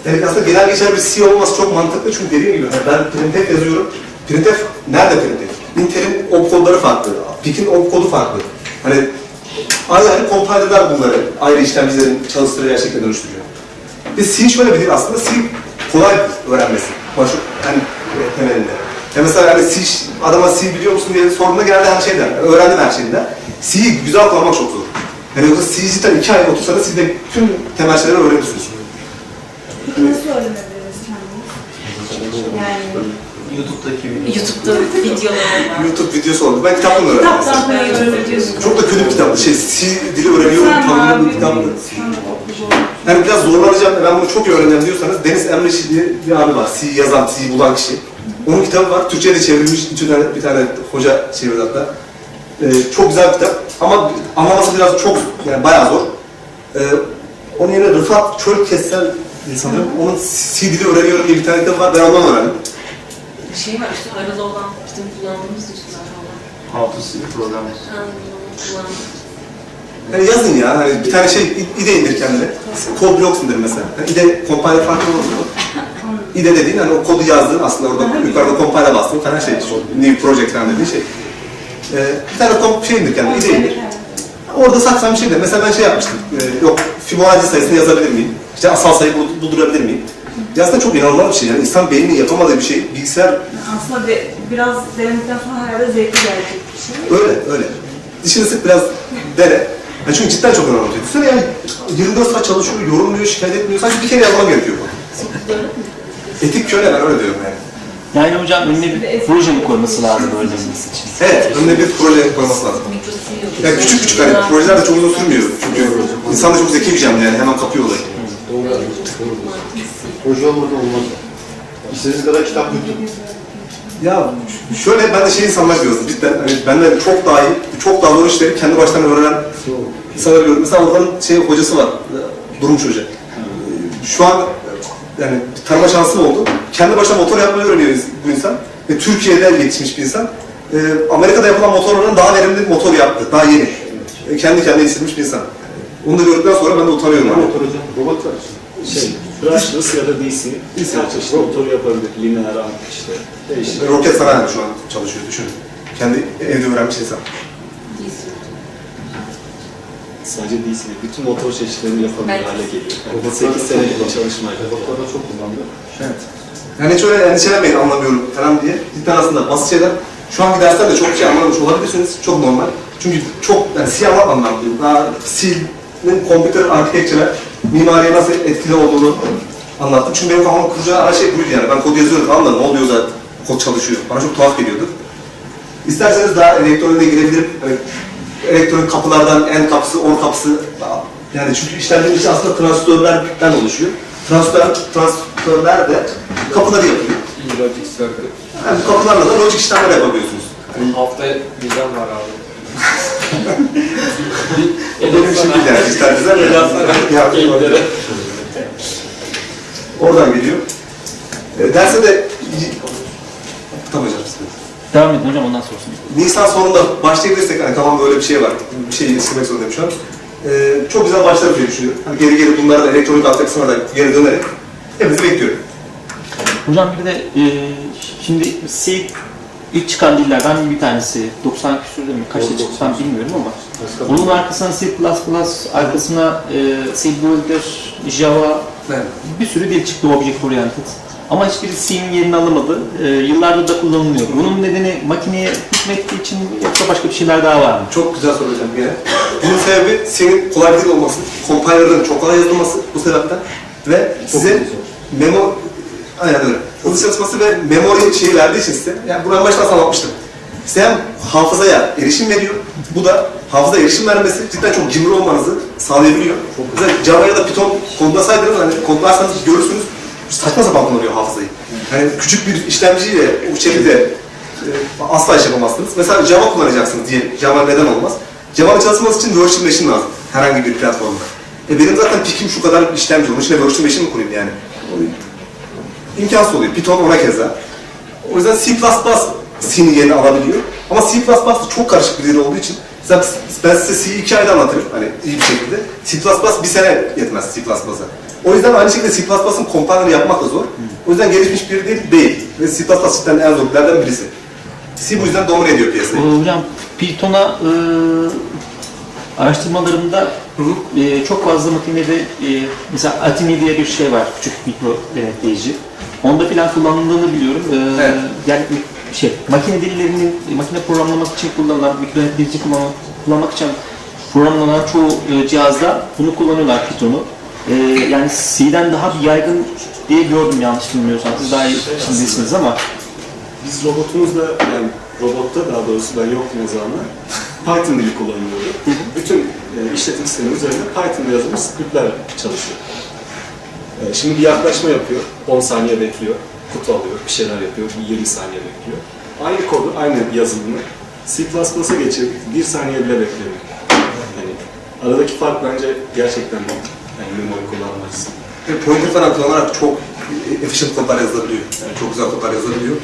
Yani aslında genel geçer bir C olması çok mantıklı çünkü dediğim gibi ben printf yazıyorum. Printf nerede printf? Intel'in opkodları farklı, PIC'in opkodu farklı. Hani ayrı compiler'lar bunları ayrı işlemcilerin çalıştıracağı şekilde dönüştürüyor. Ve C şöyle bir dil aslında, C kolay öğrenmesi. Yani temelinde. Ya mesela hani C, adama C biliyor musun diye sorduğunda genelde her şeyden, öğrendim her şeyden. C'yi güzel kullanmak çok zor. Yani yoksa C'yi cidden 2 ay otursanız siz de tüm temel şeyleri öğrenirsiniz. Nasıl öğrenebiliriz kendimiz? Yani YouTube'da videolar var. YouTube videosu oldu. Ben kitaptan öğrendim. kitaptan öğreniyoruz. Çok da kötü bir kitaptı. C dili öğreniyorum, tanımlı bir kitaptı. Yani biraz zorlanacağım, ben bunu çok iyi öğreneceğim diyorsanız Deniz Emreşi diye bir abi var. C yazan, C bulan kişi. Onun kitabı var. Türkçe'ye de çevrilmiş. Bir tane hoca çevirdi hatta. Çok güzel bir kitap. Ama anlaması biraz çok, yani bayağı zor. Onun yerine Rıfat Çölkesel sanırım. Onun C dili öğreniyorum diye bir tane kitabı var. Ben ondan öğrendim. Şey var işte arada olan bizim kullandığımız dışlar falan. How to see program. Yani yazın ya, hani bir tane şey, IDE indir kendine. Kod bloksundur mesela. Yani IDE compiler farklı oluyor. IDE dediğin hani o kodu yazdığın aslında orada yukarıda compile'a bastığın falan şey, new project falan dediğin şey. Bir tane şey indir kendine, IDE indir. Orada saksan bir şey de, mesela ben şey yapmıştım, yok Fibonacci sayısını yazabilir miyim? İşte asal sayı buldurabilir miyim? Aslında çok inanılmaz bir şey yani, insan beyninin yapamadığı bir şey, bilgisayar... Aslında biraz denedikten sonra herhalde zevkli gelecek bir şey. Öyle. Dişini sık biraz dene. Ya çünkü cidden çok önemli. Düşünsene yani 24 saat çalışıyor, yorulmuyor, şikayet etmiyor. Sadece bir kere yazman gerekiyor bu. Etik şöyle, ben öyle diyorum yani. Yani hocam önüne bir proje mi koyması lazım öğrenmesi için? Evet, önüne bir proje koyması lazım. Yani küçük küçük hani projeler de çok uzun sürmüyor. Çünkü insan da çok zeki bir canlı yani, hemen kapıyor olayı. Doğru. Proje olmadan olmaz. İstediğiniz kadar kitap tutun. Ya şöyle, ben de insanlar diyoruz cidden, hani benden çok daha iyi, çok daha zor işleri kendi başlarına öğrenen insanlar görüyorum. Mesela oradan hocası var, Durmuş Hoca. Şu an yani bir tanıma şansım oldu. Kendi başına motor yapmayı öğreniyor bu insan. Ve Türkiye'de yetişmiş bir insan. Amerika'da yapılan motorlardan daha verimli motor yaptı, daha yeni. Kendi kendine yetiştirmiş bir insan. Onu da gördükten sonra ben de utanıyorum. Motor hocam, robot var. Brushless ya da DC. Çeşitli motor yapabilir. Lineer, işte. Değişik. Roket Sanayi şu an çalışıyor, düşünün. Kendi evde öğrenmiş insan. Sadece DC, bütün motor çeşitlerini yapabilir hale geliyor. Yani 8 senelik bir çalışmayla. Robotlarda çok kullandı. Evet. Yani hiç öyle endişelenmeyin, anlamıyorum falan diye. Cidden aslında basit şeyler. Şu anki derslerde çok şey anlamamış olabilirsiniz, çok normal. Çünkü çok, yani C anlatmadım ben bunu. Daha C'nin computer architecture'a, mimariye nasıl etkili olduğunu anlattım. Çünkü benim kafamı kuracağı her şey buydu yani. Ben kod yazıyorum, tamam da ne oluyor zaten, kod çalışıyor. Bana çok tuhaf geliyordu. İsterseniz daha elektroniğe girebilirim. Yani elektronik kapılardan en kapısı, or kapısı, yani çünkü işlemlerin içi aslında transistörlerden oluşuyor. Transistörler de kapıları yapıyor. Logic circuit. Yani bu kapılarla da lojik işlemler yapabiliyorsunuz. Haftaya vizem var abi. Benim için değil yani, isterseniz oradan geliyor. Derse de... Tamam hocam. Devam edin hocam, ondan sonrasını. Nisan sonunda başlayabilirsek, hani kafamda öyle bir şey var, bir şeyi istemek zorundayım şu an. Çok güzel başlarız diye düşünüyorum. Hani geri bunlara da elektronik alt kısmına da geri dönerek hepinizi bekliyorum. Hocam bir de şimdi C ilk çıkan dillerden bir tanesi. 90 küsürde mi? Kaçta çıktan bilmiyorum ama. Onun arkasına C++, arkasına C Builder, Java, bir sürü dil çıktı Object Oriented. Ama hiçbiri C'nin yerini alamadı. Yıllardır da kullanılmıyor. Bunun nedeni makineye hükmettiği için yoksa başka bir şeyler daha var mı? Çok güzel soru hocam gene. Bunun sebebi C'nin kolay değil olması, compiler'ların çok kolay yazılması bu sebepten ve size aynen öyle. Hızlı çalışması ve memori şeyi verdiği için size, yani bunu en baştan anlatmıştım. Size hem hafızaya erişim veriyor, bu da hafızaya erişim vermesi cidden çok cimri olmanızı sağlayabiliyor. Mesela Java ya da Python kodlasaydınız, hani kodlarsanız görürsünüz, saçma sapan kullanıyor hafızayı. Yani küçük bir işlemciyle bu şekilde asla iş yapamazsınız. Mesela Java kullanacaksınız diye, Java neden olmaz? Java'nın çalışması için virtual machine lazım, herhangi bir platformda. Benim zaten pikim şu kadar işlemci, onun içine virtual machine mi kurayım yani? İmkansız oluyor. Python ona keza. O yüzden C++ C'nin yerini alabiliyor. Ama C++ çok karışık bir dil olduğu için mesela ben size C'yi 2 ayda anlatırım, hani iyi bir şekilde. C++ bir sene yetmez C++'a. O yüzden aynı şekilde C++'ın compiler'ı yapmak da zor. O yüzden gelişmiş bir dil değil. Ve C++ cidden en zor dillerden birisi. C bu yüzden domine ediyor piyasayı. Hocam Python'a araştırmalarımda çok fazla makinede mesela Atini diye bir şey var, küçük mikro denetleyici. Onda filan kullanıldığını biliyorum. Evet. Yani makine dillerinin makine programlamak için kullanılan, mikro denetleyici kullanmak için programlanan çoğu cihazda bunu kullanıyorlar, Python'u. Yani C'den daha bir yaygın diye gördüm, yanlış bilmiyorsam. Siz daha iyi içindesiniz ama. Biz robotumuzda, yani robotta daha doğrusu ben yoktum o zamanlar, Python dili kullanıyordu. Bütün işletim sistemi üzerinde Python'da yazılmış scriptler çalışıyor. Şimdi bir yaklaşma yapıyor, 10 saniye bekliyor, kutu alıyor, bir şeyler yapıyor, 20 saniye bekliyor. Aynı kodu, aynı yazılımı C++'a geçirdik, 1 saniye bile beklemiyor. Yani aradaki fark bence gerçekten yani memori kullanma açısından. Pointer falan kullanarak çok efficient kodlar yazılabiliyor. Yani çok güzel kodlar yazılabiliyor.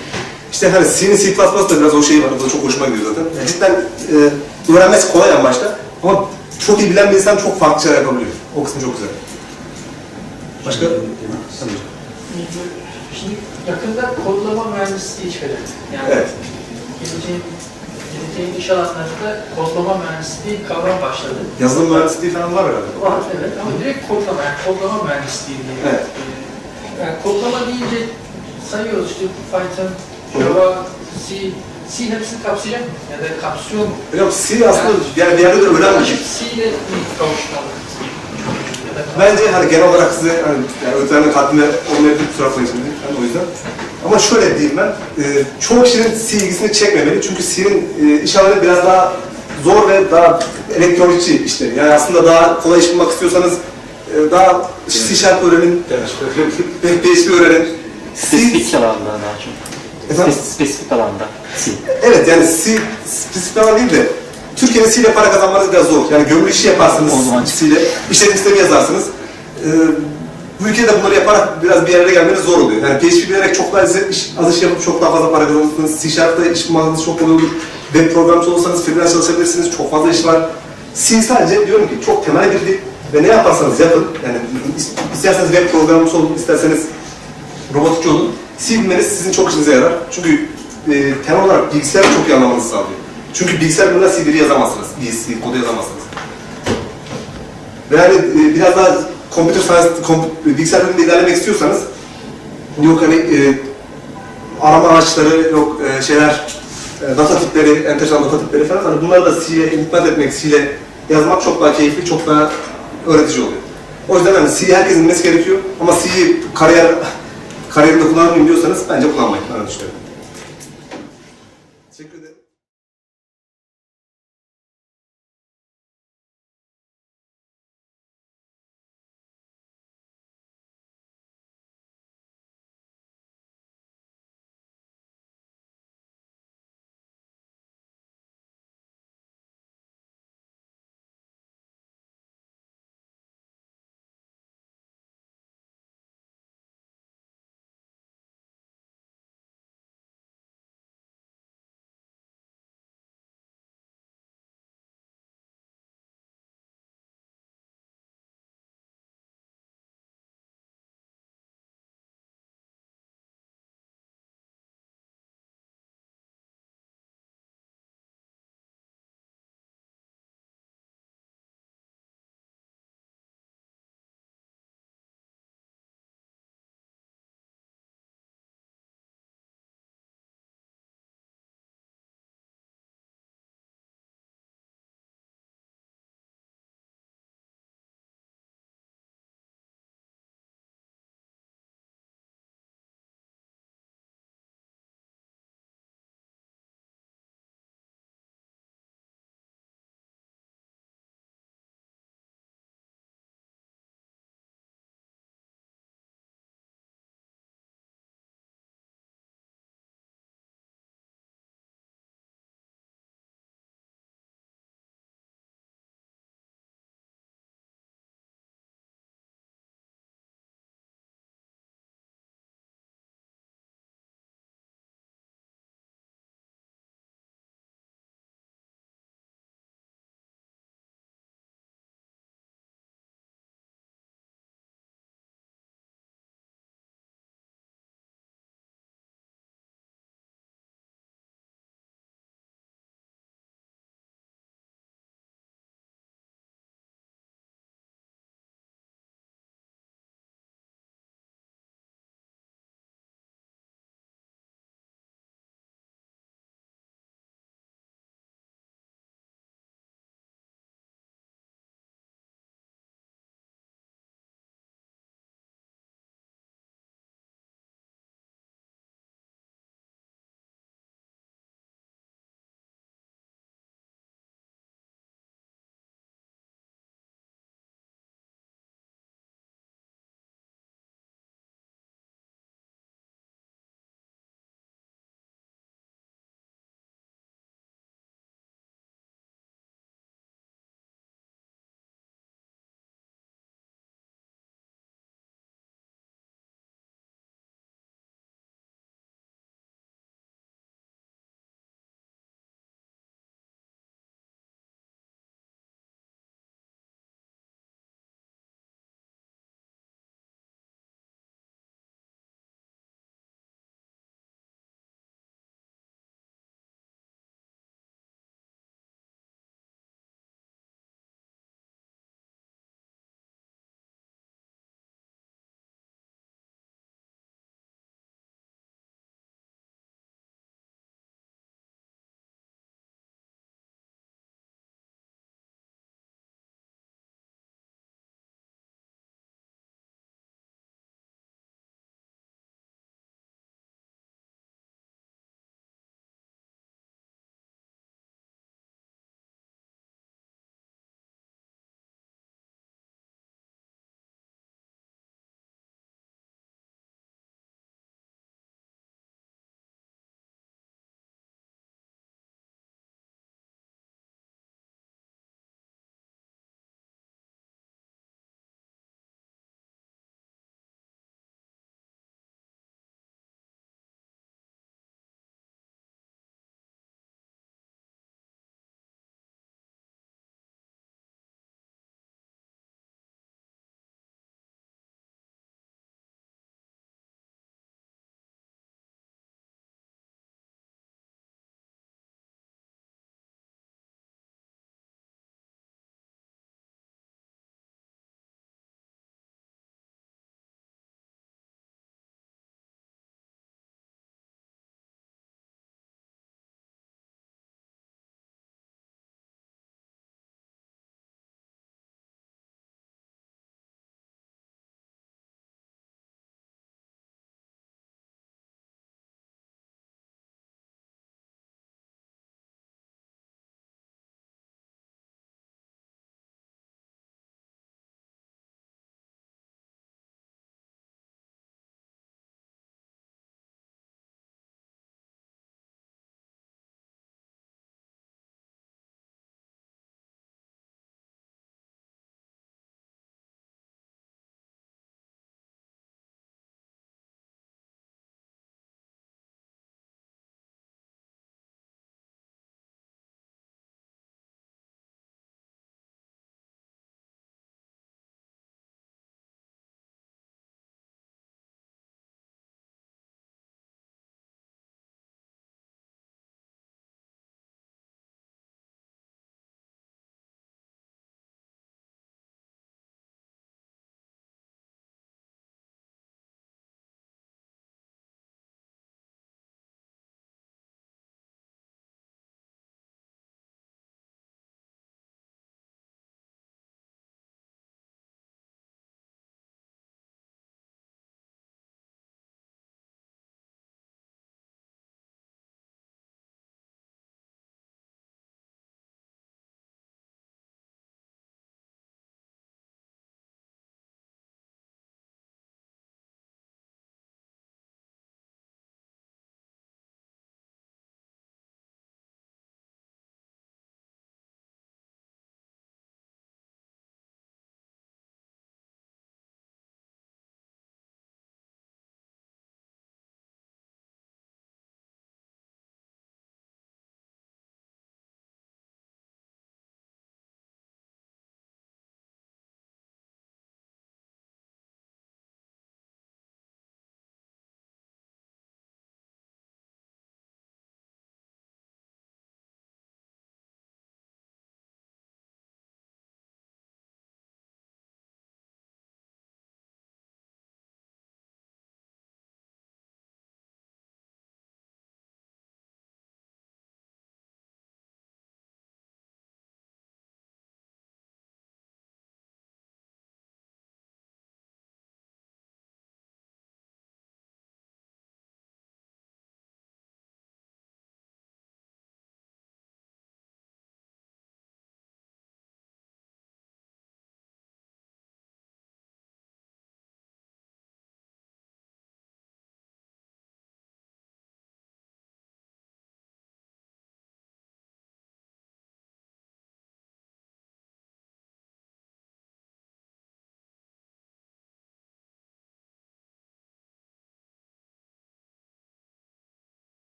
İşte hani C'nin C++'da biraz o şey var, o da çok hoşuma gidiyor zaten. Yani cidden öğrenmesi kolay en başta ama çok iyi bilen bir insan çok farklı şeyler yapabiliyor. O kısmı çok güzel. Başka? Şimdi yakında kodlama mühendisliği çıkacak. Yani evet. Geleceğin iş alanlarında kodlama mühendisliği kavram başladı. Yazılım mühendisliği falan var herhalde. Var evet ama direkt kodlama, yani kodlama mühendisliği diye. Evet. Yani kodlama deyince sayıyoruz işte Python, Java, C, C hepsini kapsayacak mı? Ya da kapsıyor mu? Hocam C aslında yani bir yerde de önemli. C ile mi kavuşmalı? Bence hani genel olarak size hani yani öğretmenin katline olmayabilir, kusura bakmayın şimdi yani o yüzden. Ama şöyle diyeyim ben, çoğu kişinin C ilgisini çekmemeli çünkü C'nin iş alanı biraz daha zor ve daha elektronikçi işte. Yani aslında daha kolay iş bulmak istiyorsanız daha C# öğrenin, PHP öğrenin. Spesifik alanda daha çok. Spesifik alanda. C. Evet yani C spesifik alan değil de Türkiye'nin C ile para kazanmanız biraz zor. Yani gömülü işi yaparsınız C ile, işletim sistemi yazarsınız. Bu ülkede bunları yaparak biraz bir yerlere gelmeniz zor oluyor. Yani PHP bilerek çok daha az iş yapıp çok daha fazla para kazanırsınız. C#'da iş bulmanız çok kolay olur. Web programcısı olursanız freelance çalışabilirsiniz. Çok fazla iş var. C sadece diyorum ki çok temel bir dil ve ne yaparsanız yapın. Yani isterseniz web programcısı olun, isterseniz robotikçi olun. C bilmeniz sizin çok işinize yarar. Çünkü temel olarak bilgisayarı çok iyi anlamanızı sağlıyor. Çünkü bilgisayar bunda C1'i yazamazsınız. C kodu yazamazsınız. Ve yani biraz daha computer science, bilgisayar bölümünde ilerlemek istiyorsanız yok hani arama araçları, yok data tipleri, enteresan data tipleri falan hani bunları da C'ye implement etmek, C ile yazmak çok daha keyifli, çok daha öğretici oluyor. O yüzden hani C'yi herkesin bilmesi gerekiyor ama C'yi kariyerinde kullanmayayım diyorsanız bence kullanmayın. Ben düşünüyorum.